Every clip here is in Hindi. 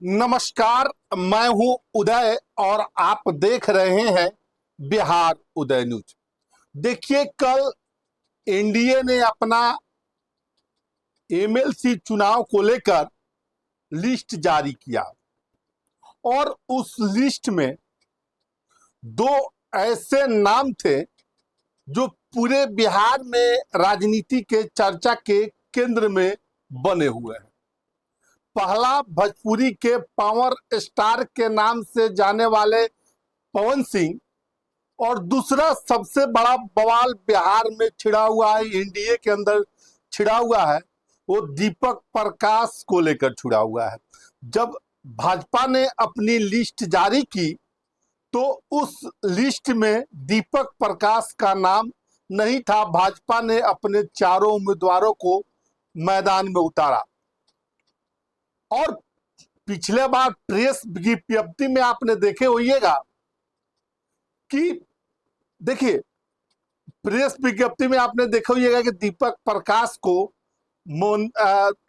नमस्कार। मैं हूं उदय और आप देख रहे हैं बिहार उदय न्यूज। देखिए, कल एनडीए ने अपना एमएलसी चुनाव को लेकर लिस्ट जारी किया और उस लिस्ट में दो ऐसे नाम थे जो पूरे बिहार में राजनीति के चर्चा के केंद्र में बने हुए हैं। पहला भोजपुरी के पावर स्टार के नाम से जाने वाले पवन सिंह, और दूसरा सबसे बड़ा बवाल बिहार में छिड़ा हुआ है, एनडीए के अंदर छिड़ा हुआ है, वो दीपक प्रकाश को लेकर छिड़ा हुआ है। जब भाजपा ने अपनी लिस्ट जारी की तो उस लिस्ट में दीपक प्रकाश का नाम नहीं था। भाजपा ने अपने चारों उम्मीदवारों को मैदान में उतारा और पिछले बार प्रेस विज्ञप्ति में आपने देखे होइएगा कि देखिए, प्रेस विज्ञप्ति में आपने देखा होइएगा कि दीपक प्रकाश को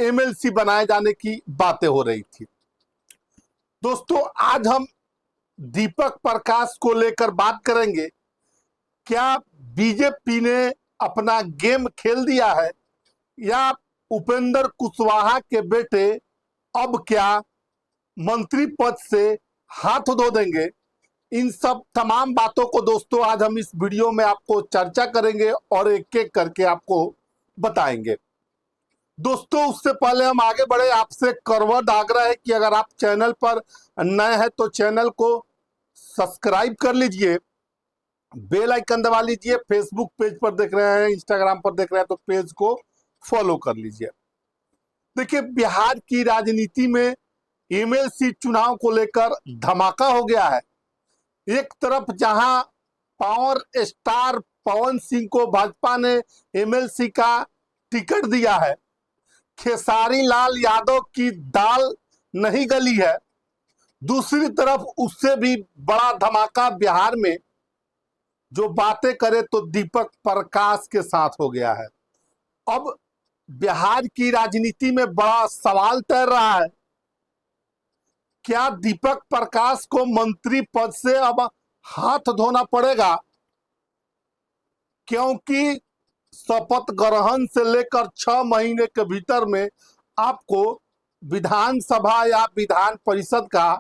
एमएलसी बनाए जाने की बातें हो रही थी। दोस्तों, आज हम दीपक प्रकाश को लेकर बात करेंगे। क्या बीजेपी ने अपना गेम खेल दिया है या उपेंद्र कुशवाहा के बेटे अब क्या मंत्री पद से हाथ धो देंगे? इन सब तमाम बातों को दोस्तों आज हम इस वीडियो में आपको चर्चा करेंगे और एक एक करके आपको बताएंगे। दोस्तों, उससे पहले हम आगे बढ़े, आपसे करवट आग्रह है कि अगर आप चैनल पर नए हैं तो चैनल को सब्सक्राइब कर लीजिए, बेल आइकन दबा लीजिए। फेसबुक पेज पर देख रहे हैं, इंस्टाग्राम पर देख रहे हैं तो पेज को फॉलो कर लीजिए। देखिए, बिहार की राजनीति में एमएलसी चुनाव को लेकर धमाका हो गया है। एक तरफ जहां पावर स्टार पवन सिंह को भाजपा ने एमएलसी का टिकट दिया है, खेसारी लाल यादव की दाल नहीं गली है। दूसरी तरफ उससे भी बड़ा धमाका बिहार में जो बातें करे तो दीपक प्रकाश के साथ हो गया है। अब बिहार की राजनीति में बड़ा सवाल तैर रहा है, क्या दीपक प्रकाश को मंत्री पद से अब हाथ धोना पड़ेगा? क्योंकि शपथ ग्रहण से लेकर 6 महीने के भीतर में आपको विधानसभा या विधान परिषद का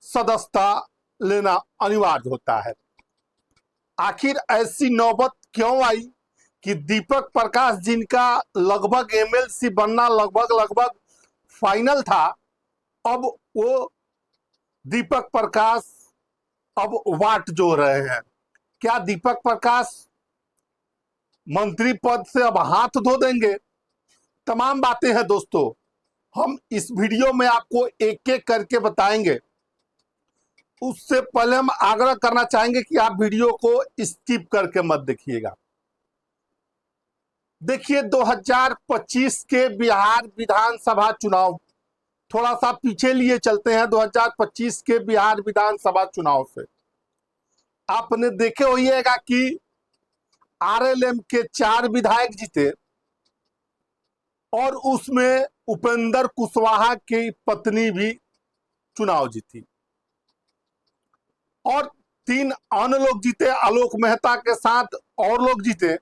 सदस्यता लेना अनिवार्य होता है। आखिर ऐसी नौबत क्यों आई कि दीपक प्रकाश, जिनका लगभग एमएलसी बनना लगभग फाइनल था, अब वो दीपक प्रकाश अब वाट जोड़ रहे हैं। क्या दीपक प्रकाश मंत्री पद से अब हाथ धो देंगे? तमाम बातें हैं दोस्तों, हम इस वीडियो में आपको एक एक करके बताएंगे। उससे पहले हम आग्रह करना चाहेंगे कि आप वीडियो को स्किप करके मत देखिएगा। देखिए, 2025 के बिहार विधानसभा चुनाव, थोड़ा सा पीछे लिए चलते हैं। 2025 के बिहार विधानसभा चुनाव से आपने देखे होइएगा कि आरएलएम के 4 विधायक जीते और उसमें उपेंद्र कुशवाहा की पत्नी भी चुनाव जीती और 3 अन्य लोग जीते, आलोक मेहता के साथ और लोग जीते।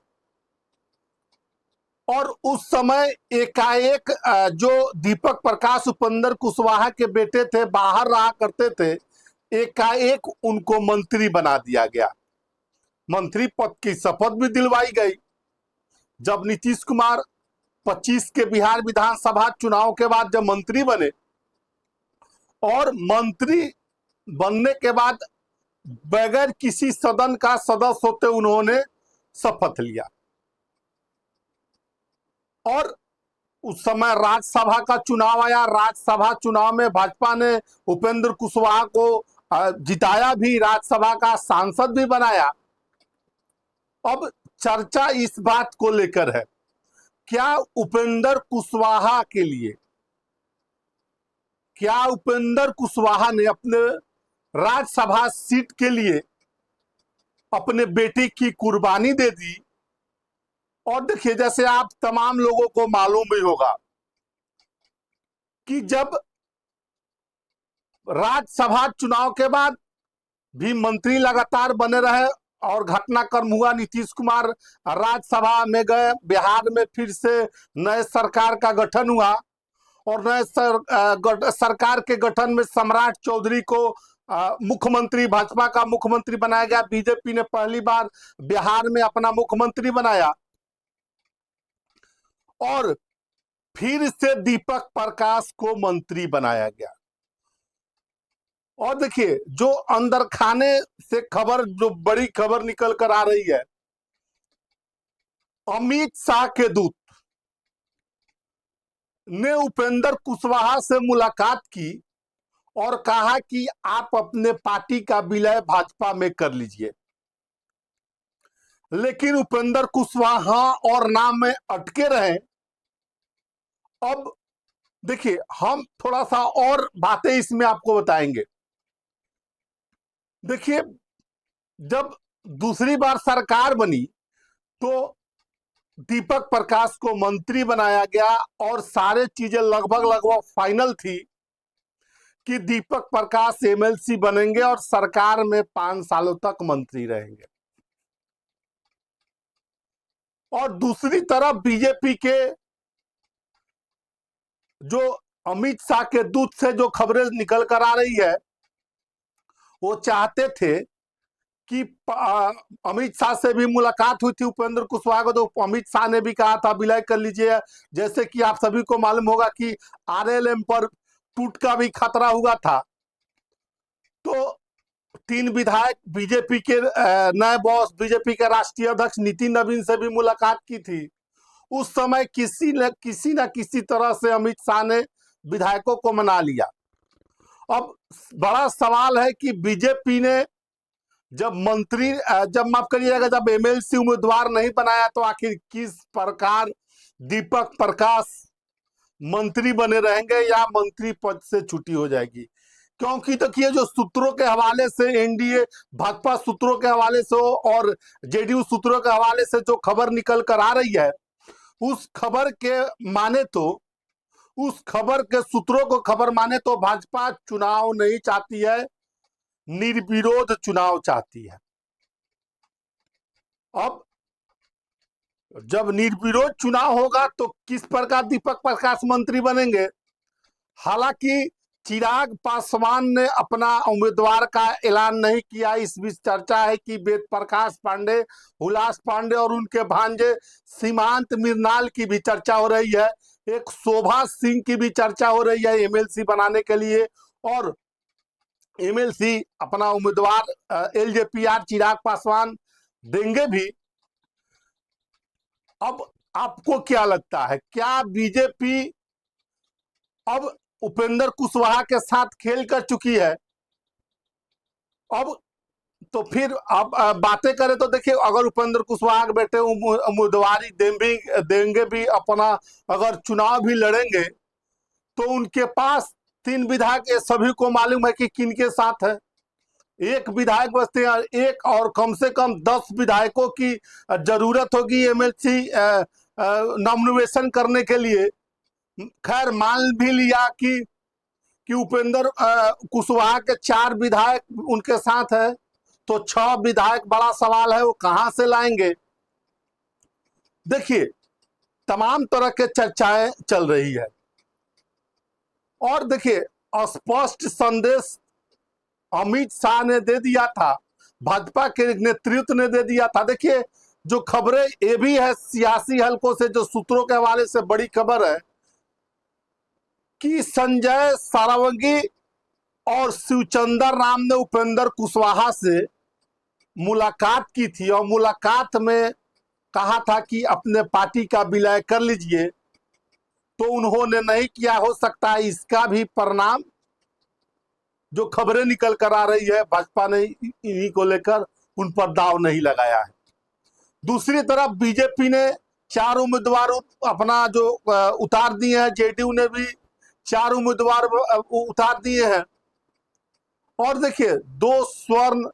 और उस समय एकाएक जो दीपक प्रकाश उपेंद्र कुशवाहा के बेटे थे, बाहर रहा करते थे, एकाएक उनको मंत्री बना दिया गया। मंत्री पद की शपथ भी दिलवाई गई। जब नीतीश कुमार 25 के बिहार विधानसभा चुनाव के बाद जब मंत्री बने और मंत्री बनने के बाद बगैर किसी सदन का सदस्य होते उन्होंने शपथ लिया और उस समय राज्यसभा का चुनाव आया। राज्यसभा चुनाव में भाजपा ने उपेंद्र कुशवाहा को जिताया भी, राज्यसभा का सांसद भी बनाया। अब चर्चा इस बात को लेकर है, क्या उपेंद्र कुशवाहा के लिए, क्या उपेंद्र कुशवाहा ने अपने राज्यसभा सीट के लिए अपने बेटे की कुर्बानी दे दी? और देखिए, जैसे आप तमाम लोगों को मालूम भी होगा कि जब राज्यसभा चुनाव के बाद भी मंत्री लगातार बने रहे और घटनाक्रम हुआ, नीतीश कुमार राज्यसभा में गए, बिहार में फिर से नए सरकार का गठन हुआ और नए सरकार के गठन में सम्राट चौधरी को मुख्यमंत्री, भाजपा का मुख्यमंत्री बनाया गया। बीजेपी ने पहली बार बिहार में अपना मुख्यमंत्री बनाया और फिर से दीपक प्रकाश को मंत्री बनाया गया। और देखिए, जो अंदर खाने से खबर, जो बड़ी खबर निकल कर आ रही है, अमित शाह के दूत ने उपेंद्र कुशवाहा से मुलाकात की और कहा कि आप अपने पार्टी का विलय भाजपा में कर लीजिए। लेकिन उपेंद्र कुशवाहा और नाम में अटके रहे। अब देखिए, हम थोड़ा सा और बातें इसमें आपको बताएंगे। देखिए, जब दूसरी बार सरकार बनी तो दीपक प्रकाश को मंत्री बनाया गया और सारे चीजें लगभग फाइनल थी कि दीपक प्रकाश एमएलसी बनेंगे और सरकार में 5 सालों तक मंत्री रहेंगे। और दूसरी तरफ बीजेपी के जो अमित शाह के दूत से जो खबरें निकल कर आ रही है, वो चाहते थे कि अमित शाह से भी मुलाकात हुई थी उपेंद्र कुशवाहा को, तो अमित शाह ने भी कहा था विलय कर लीजिए। जैसे कि आप सभी को मालूम होगा कि आरएलएम पर टूट का भी खतरा हुआ था। तो 3 विधायक बीजेपी के नए बॉस, बीजेपी के राष्ट्रीय अध्यक्ष नितिन नवीन से भी मुलाकात की थी। उस समय किसी न किसी तरह से अमित शाह ने विधायकों को मना लिया। अब बड़ा सवाल है कि बीजेपी ने जब माफ करिएगा, जब एमएलसी उम्मीदवार नहीं बनाया तो आखिर किस प्रकार दीपक प्रकाश मंत्री बने रहेंगे या मंत्री पद से छुट्टी हो जाएगी? क्योंकि देखिए, जो सूत्रों के हवाले से, एनडीए भाजपा सूत्रों के हवाले से और जेडीयू सूत्रों के हवाले से जो खबर निकल कर आ रही है, उस खबर के माने तो, उस खबर के सूत्रों को खबर माने तो भाजपा चुनाव नहीं चाहती है, निर्विरोध चुनाव चाहती है। अब जब निर्विरोध चुनाव होगा तो किस प्रकार दीपक प्रकाश मंत्री बनेंगे? हालांकि चिराग पासवान ने अपना उम्मीदवार का ऐलान नहीं किया। इस बीच चर्चा है कि वेद प्रकाश पांडे, हुलास पांडे और उनके भांजे सीमांत मिर्नाल की भी चर्चा हो रही है। एक शोभा सिंह की भी चर्चा हो रही है एमएलसी बनाने के लिए, और एमएलसी अपना उम्मीदवार एलजेपीआर चिराग पासवान देंगे भी। अब आपको क्या लगता है, क्या बीजेपी अब उपेंद्र कुशवाहा के साथ खेल कर चुकी है? अब तो फिर अब बातें करें तो देखिए, अगर उपेंद्र कुशवाहा के बेटे उम्मीदवारी देंगे भी अपना, अगर चुनाव भी लड़ेंगे तो उनके पास 3 विधायक, ये सभी को मालूम है कि किनके साथ है। एक विधायक बचते हैं, एक और कम से कम 10 विधायकों की जरूरत होगी एमएलसी नॉमिनेशन करने के लिए। खैर, मान भी लिया कि उपेंद्र कुशवाहा के 4 विधायक उनके साथ है, तो 6 विधायक, बड़ा सवाल है वो कहां से लाएंगे। देखिए, तमाम तरह के चर्चाएं चल रही है और देखिए, स्पष्ट संदेश अमित शाह ने दे दिया था, भाजपा के नेतृत्व ने दे दिया था। देखिए, जो खबरें ये भी है सियासी हलकों से, जो सूत्रों के हवाले से बड़ी खबर है कि संजय सारंगी और शिवचंद्र राम ने उपेंद्र कुशवाहा से मुलाकात की थी और मुलाकात में कहा था कि अपने पार्टी का विलय कर लीजिए, तो उन्होंने नहीं किया। हो सकता है इसका भी परिणाम, जो खबरें निकल कर आ रही है, भाजपा ने इन्हीं को लेकर उन पर दाव नहीं लगाया है। दूसरी तरफ बीजेपी ने 4 उम्मीदवार अपना जो उतार दिए हैं, जेडीयू ने भी 4 उम्मीदवार उतार दिए हैं। और देखिए, 2 स्वर्ण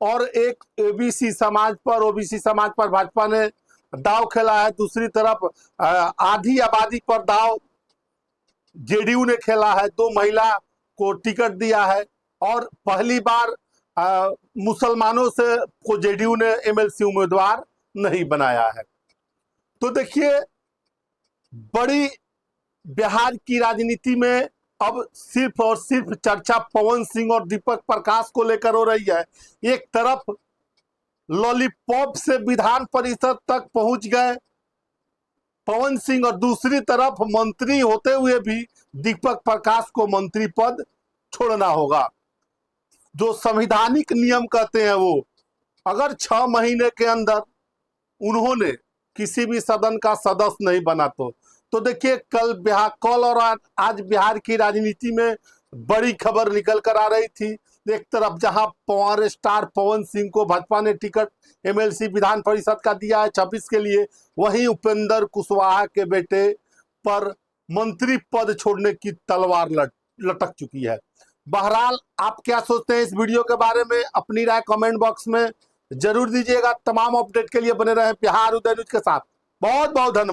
और एक ओबीसी समाज पर भाजपा ने दाव खेला है। दूसरी तरफ आधी आबादी पर दाव जेडीयू ने खेला है। 2 महिला को टिकट दिया है और पहली बार मुसलमानों से को जेडीयू ने एमएलसी उम्मीदवार नहीं बनाया है। तो देखिए, बड़ी बिहार की राजनीति में अब सिर्फ और सिर्फ चर्चा पवन सिंह और दीपक प्रकाश को लेकर हो रही है। एक तरफ लॉलीपॉप से विधान परिषद तक पहुंच गए पवन सिंह और दूसरी तरफ मंत्री होते हुए भी दीपक प्रकाश को मंत्री पद छोड़ना होगा। जो संवैधानिक नियम कहते हैं वो, अगर 6 महीने के अंदर उन्होंने किसी भी सदन का सदस्य नहीं बना तो देखिए कल और आज बिहार की राजनीति में बड़ी खबर निकल कर आ रही थी। एक तरफ जहां पावर स्टार पवन सिंह को भाजपा ने टिकट एमएलसी विधान परिषद का दिया है 26 के लिए, वहीं उपेंद्र कुशवाहा के बेटे पर मंत्री पद छोड़ने की तलवार लटक चुकी है। बहरहाल आप क्या सोचते हैं इस वीडियो के बारे में? अपनी राय कमेंट बॉक्स में जरूर दीजिएगा। तमाम अपडेट के लिए बने रहे बिहार उदय न्यूज के साथ। बहुत बहुत धन्यवाद।